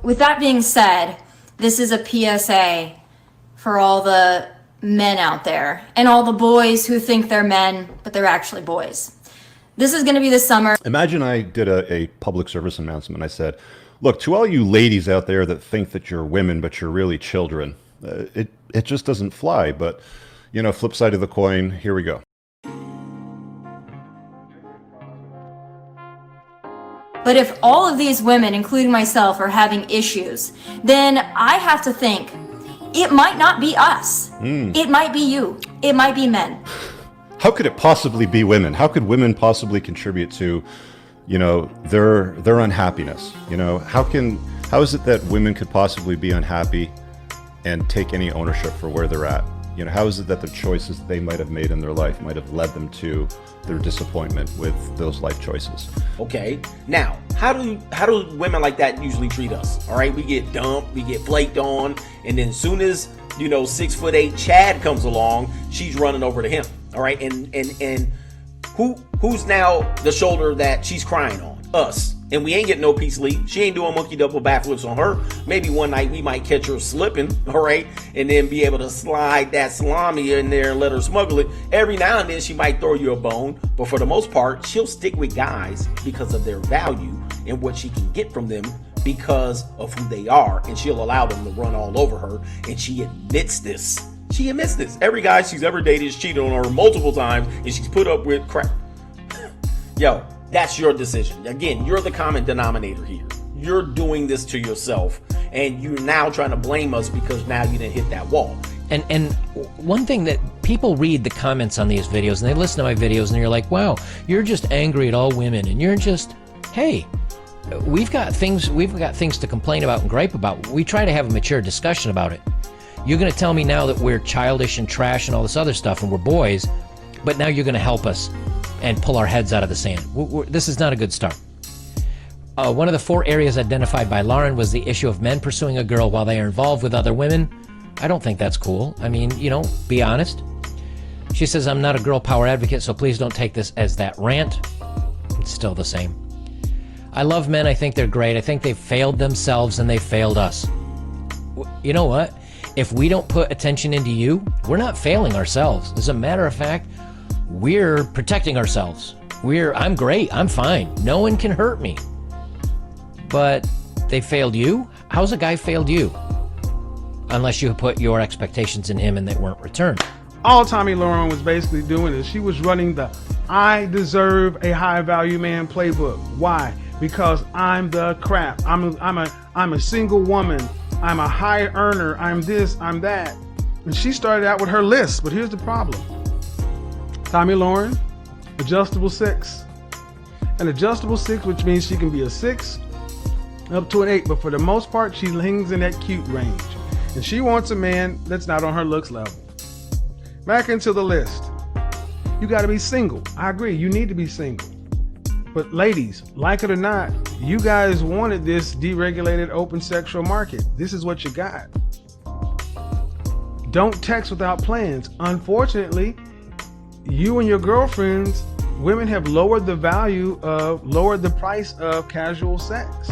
With that being said, this is a PSA for all the men out there and all the boys who think they're men, but they're actually boys. This is going to be the summer. Imagine I did a public service announcement. I said, look, to all you ladies out there that think that you're women, but you're really children, it just doesn't fly. But, you know, flip side of the coin, here we go. But if all of these women, including myself, are having issues, then I have to think, it might not be us. It might be you. It might be men. How could it possibly be women? How could women possibly contribute to, you know, their unhappiness? You know, how is it that women could possibly be unhappy and take any ownership for where they're at? You know, how is it that the choices they might have made in their life might have led them to their disappointment with those life choices? Okay, now how do women like that usually treat us? All right, we get dumped, we get flaked on, and then soon as, you know, 6'8" Chad comes along, she's running over to him. All right, and who's now the shoulder that she's crying on? Us. And we ain't getting no peace leave. She ain't doing monkey double backflips on her. Maybe one night we might catch her slipping, all right, and then be able to slide that salami in there and let her smuggle it. Every now and then she might throw you a bone, but for the most part, she'll stick with guys because of their value and what she can get from them because of who they are, and she'll allow them to run all over her, and she admits this. She admits this. Every guy she's ever dated has cheated on her multiple times, and she's put up with crap. Yo, that's your decision. Again, you're the common denominator here. You're doing this to yourself, and you're now trying to blame us because now you didn't hit that wall. And one thing that people read the comments on these videos, and they listen to my videos, and you're like, wow, you're just angry at all women, and you're just, hey, we've got things to complain about and gripe about. We try to have a mature discussion about it. You're going to tell me now that we're childish and trash and all this other stuff, and we're boys, but now you're going to help us and pull our heads out of the sand. This is not a good start. One of the 4 areas identified by Lahren was the issue of men pursuing a girl while they are involved with other women. I don't think that's cool. I mean, you know, be honest. She says, I'm not a girl power advocate, so please don't take this as that rant. It's still the same. I love men. I think they're great. I think they've failed themselves and they failed us. You know what? If we don't put attention into you, we're not failing ourselves. As a matter of fact, we're protecting ourselves. I'm great. I'm fine. No one can hurt me. But they failed you? How's a guy failed you? Unless you put your expectations in him and they weren't returned. All Tomi Lahren was basically doing is she was running the I deserve a high value man playbook. Why? Because I'm the crap. I'm a single woman. I'm a high earner. I'm this, I'm that. And she started out with her list, but here's the problem. Tomi Lahren, adjustable 6. An adjustable 6, which means she can be a 6 up to an 8, but for the most part, she hangs in that cute range. And she wants a man that's not on her looks level. Back into the list. You gotta be single. I agree, you need to be single. But ladies, like it or not, you guys wanted this deregulated open sexual market. This is what you got. Don't text without plans. Unfortunately, you and your girlfriends, women have lowered the price of casual sex.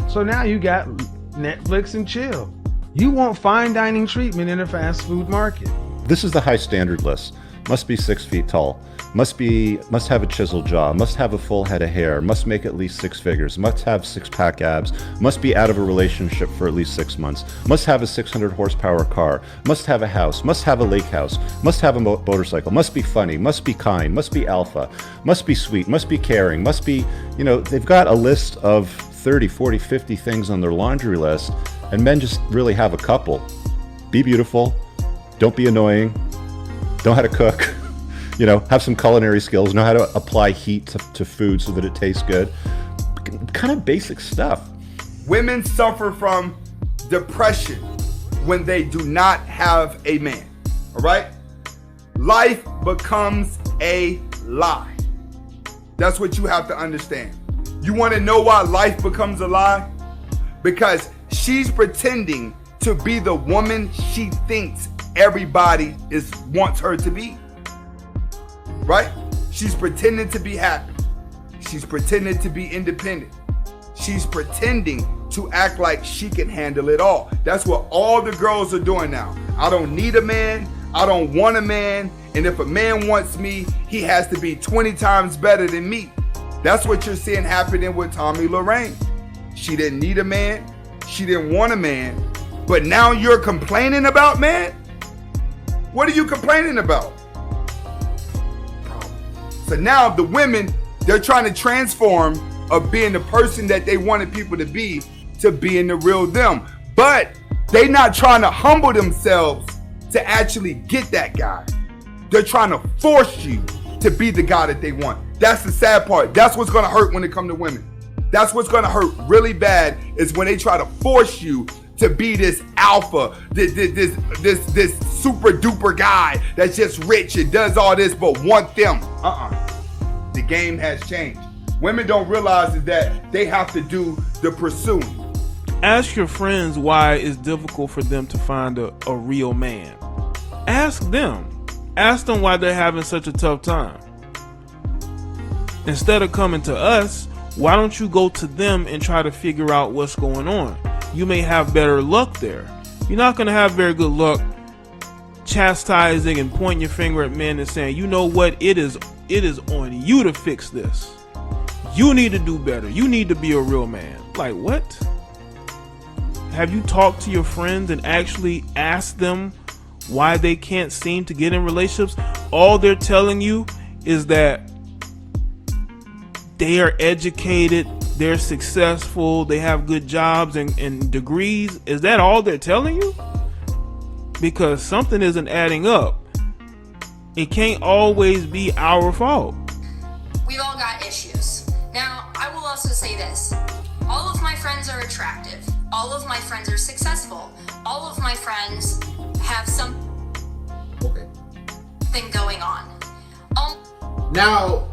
So now you got Netflix and chill. You want fine dining treatment in a fast food market. This is the high standard list. Must be 6 feet tall. Must have a chiseled jaw. Must have a full head of hair. Must make at least 6 figures. Must have 6-pack abs. Must be out of a relationship for at least 6 months. Must have a 600 horsepower car. Must have a house. Must have a lake house. Must have a motorcycle. Must be funny. Must be kind. Must be alpha. Must be sweet. Must be caring. Must be, you know, they've got a list of 30, 40, 50 things on their laundry list, and men just really have a couple. Be beautiful. Don't be annoying. Know how to cook. You know, have some culinary skills, know how to apply heat to food so that it tastes good. Kind of basic stuff. Women suffer from depression when they do not have a man, all right? Life becomes a lie. That's what you have to understand. You want to know why life becomes a lie? Because she's pretending to be the woman she thinks everybody wants her to be. Right? She's pretending to be happy. She's pretending to be independent. She's pretending to act like she can handle it all. That's what all the girls are doing now. I don't need a man. I don't want a man. And if a man wants me, he has to be 20 times better than me. That's what you're seeing happening with Tomi Lahren. She didn't need a man. She didn't want a man. But now you're complaining about man? What are you complaining about? So now the women, they're trying to transform of being the person that they wanted people to be to being the real them. But they not trying to humble themselves to actually get that guy. They're trying to force you to be the guy that they want. That's the sad part. That's what's gonna hurt when it comes to women. That's what's gonna hurt really bad, is when they try to force you to be this alpha, this super duper guy that's just rich and does all this but want them. The game has changed. Women don't realize is that they have to do the pursuing. Ask your friends why it's difficult for them to find a real man. Ask them. Ask them why they're having such a tough time. Instead of coming to us, why don't you go to them and try to figure out what's going on? You may have better luck there. You're not going to have very good luck chastising and pointing your finger at men and saying, you know what, it is on you to fix this. You need to do better. You need to be a real man. Like, what? Have you talked to your friends and actually asked them why they can't seem to get in relationships? All they're telling you is that they are educated, they're successful, they have good jobs and degrees. Is that all they're telling you? Because something isn't adding up. It can't always be our fault. We've all got issues. Now, I will also say this. All of my friends are attractive. All of my friends are successful. All of my friends have something going on. Now,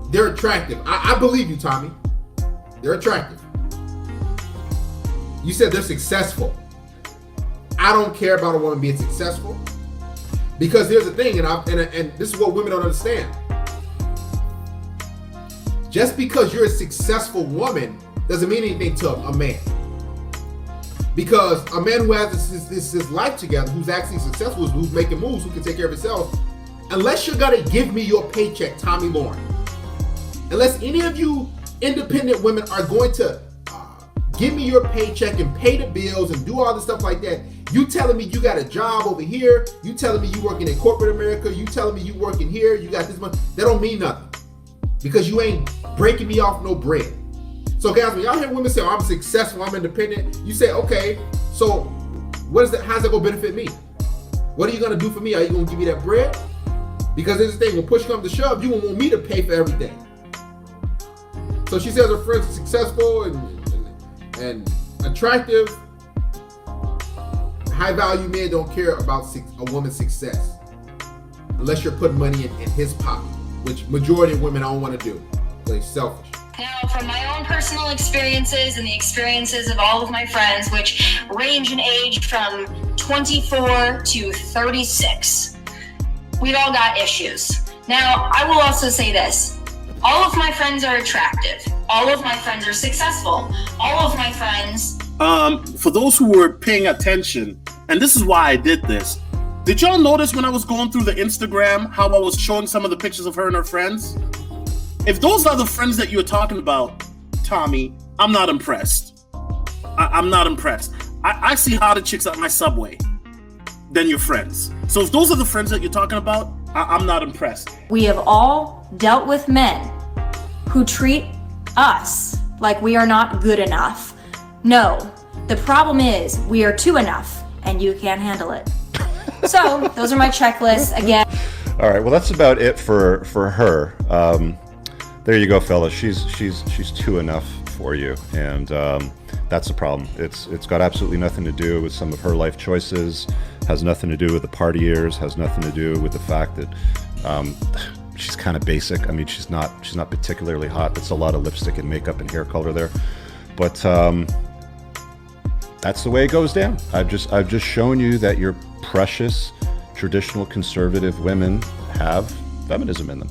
they're attractive. I believe you, Tomi. They're attractive. You said they're successful. I don't care about a woman being successful, because here's the thing, and this is what women don't understand. Just because you're a successful woman doesn't mean anything to a man. Because a man who has his life together, who's actually successful, who's making moves, who can take care of himself, unless you're gonna give me your paycheck, Tomi Lahren, unless any of you independent women are going to give me your paycheck and pay the bills and do all this stuff like that, you telling me you got a job over here, you telling me you working in corporate America, you telling me you working here, you got this money, that don't mean nothing. Because you ain't breaking me off no bread. So guys, when y'all hear women say, oh, I'm successful, I'm independent, you say, okay, so what is that? How's that gonna benefit me? What are you gonna do for me? Are you gonna give me that bread? Because here's the thing, when push comes to shove, you won't want me to pay for everything. So she says her friends are successful and attractive. High value men don't care about a woman's success unless you're putting money in his pocket, which majority of women don't want to do. They're selfish. Now, from my own personal experiences and the experiences of all of my friends, which range in age from 24 to 36, we've all got issues. Now, I will also say this. All of my friends are attractive. All of my friends are successful. All of my friends... For those who were paying attention, and this is why I did this, did y'all notice when I was going through the Instagram how I was showing some of the pictures of her and her friends? If those are the friends that you're talking about, Tomi, I'm not impressed. I'm not impressed. I see hotter chicks at my Subway than your friends. So if those are the friends that you're talking about, I'm not impressed. We have all dealt with men who treat us like we are not good enough. No, the problem is we are too enough and you can't handle it. So those are my checklists again. All right, well, that's about it for her. There you go, fellas. She's too enough for you, and that's the problem. It's got absolutely nothing to do with some of her life choices. Has nothing to do with the party years. Has nothing to do with the fact that she's kind of basic. I mean, she's not particularly hot. It's a lot of lipstick and makeup and hair color there, but that's the way it goes down. I've just shown you that your precious traditional conservative women have feminism in them.